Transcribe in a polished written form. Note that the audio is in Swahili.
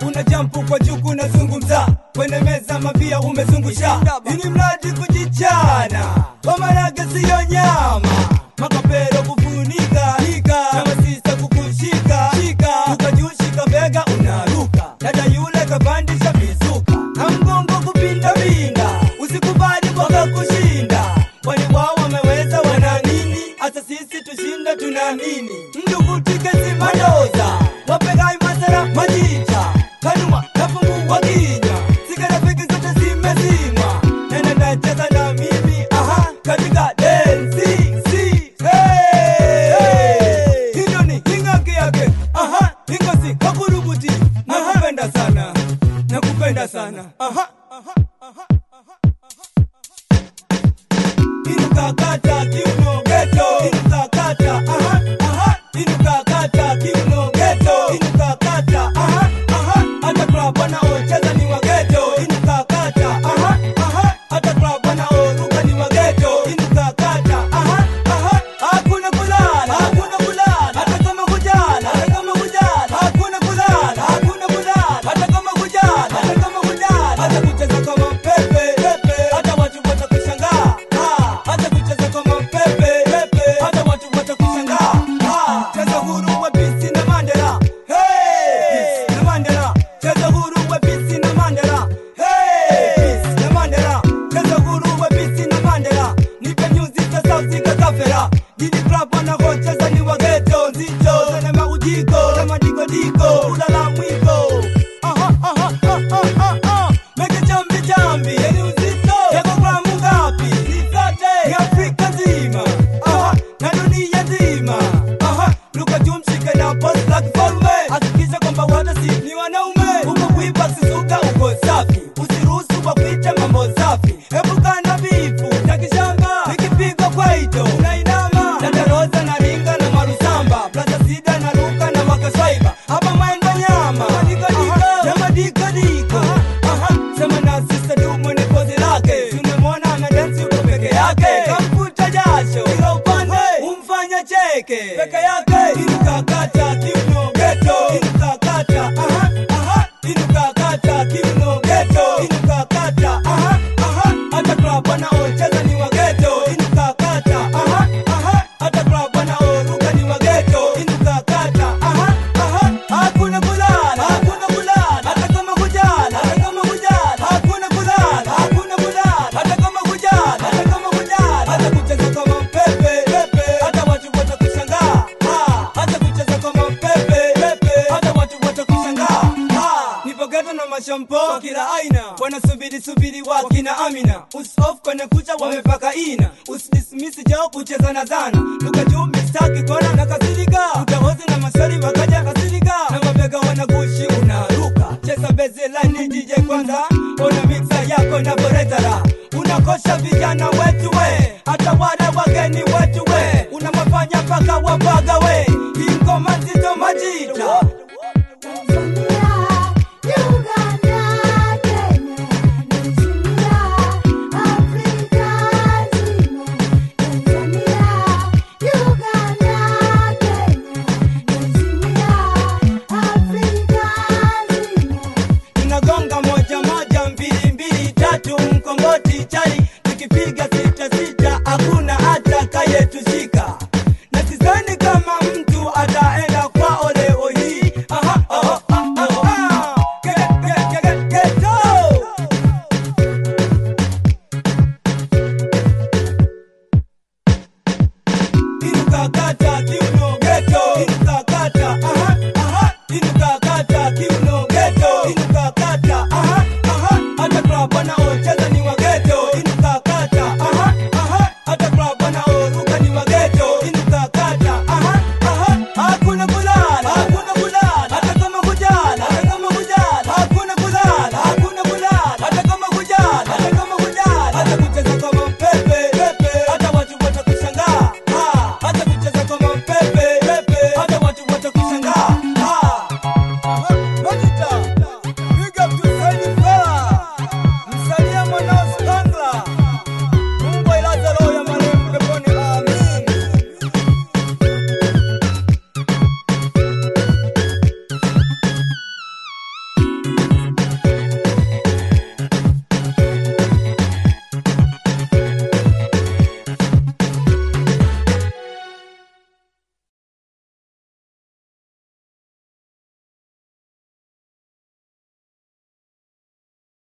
Unajampu kwa juku unazungumza, kwenye meza mabia umezungusha. Ini mradi kujichana, kwa maraga siyo nyama. Makapero kufunika, na masisa kukushika. Ukajushika bega unaruka, dada yule kapandisha mizuka. Na mgongo kupinda pinda, usikubali waka kushinda. Kwani wao wameweza wana nini, hata sisi tushinda tunamini. Ndugu tikezi madoza, wapegai masara majicha. Kanuma nafungu wakinya, sigara peke zote zimezima. Nena nacheza na mimi, katika densi, hino ni hingake yake, hingosi kakurubuti. Nakupenda sana, nakupenda sana. Inuka kata kiuno ghetto, inuka kata, inuka kata kiuno ghetto, inuka kata, hata club wanaocheza ni wa ghetto, inuka kata, hata club wanaoruka ni wa ghetto, inuka kata, hakuna kulala, hata kama kujala, hakuna kulala, hata kama kujala, hata kucheza kama pepe, hata watu watakushangaa, hata kucheza kama pepe, hata watu watakushangaa. Cheza huru wa Bisi na Mandela, Bisi na Mandela. Cheza huru wa Bisi na Mandela, Bisi na Mandela. Cheza huru wa Bisi na Mandela. Nipe nyuzi za sauti kakafera. Gidi club wanakocheza ni wa ghetto, nzito zene maujiko, kama diko, ulala mwiko. Meke jambi, yeni uzito, yako gramu ngapi? Nisote, ni Afrika nzima, na dunia nzima. Luka jumshike na post la kifalme, hakikisha kwamba wata si ni wanaume. Uko kuiba sisuka uko safi, usiruhusu wakuite mambo safi. Epuka na bifu, na kishamba, nikipigwa kwa ito unainama. Dada Rosa na ringa na marusamba, Plaza Sida na Luka na wakaswaiba. Hapa maendo nyama, na madiko. Sema na sister du mwene kozi lake, tunemwona na dance uko peke yake. Kamputa jasho, kila upande umfanya cheke peke yake. Inuka kata kiuno ghetto, inuka kata, inuka kata kiuno ghetto, inuka kata, hata club wanaocheza ni wa ghetto, inuka kata, hata club wanaoruka ni wa ghetto, inuka kata, hakuna kulala, hata kama kujala, hakuna kulala, hata kama kujala, hata kucheza kama pepe, hata watu watakushangaa, hata kucheza kama pepe, hata watu watakushangaa. Nipo ghetto na mashampo kila aina, wanasubiri wakina Amina. Usof kwenye kucha wamepaka ina, usidismiss jao kucheza na zana. Luka juu mistaki kona na kasirika,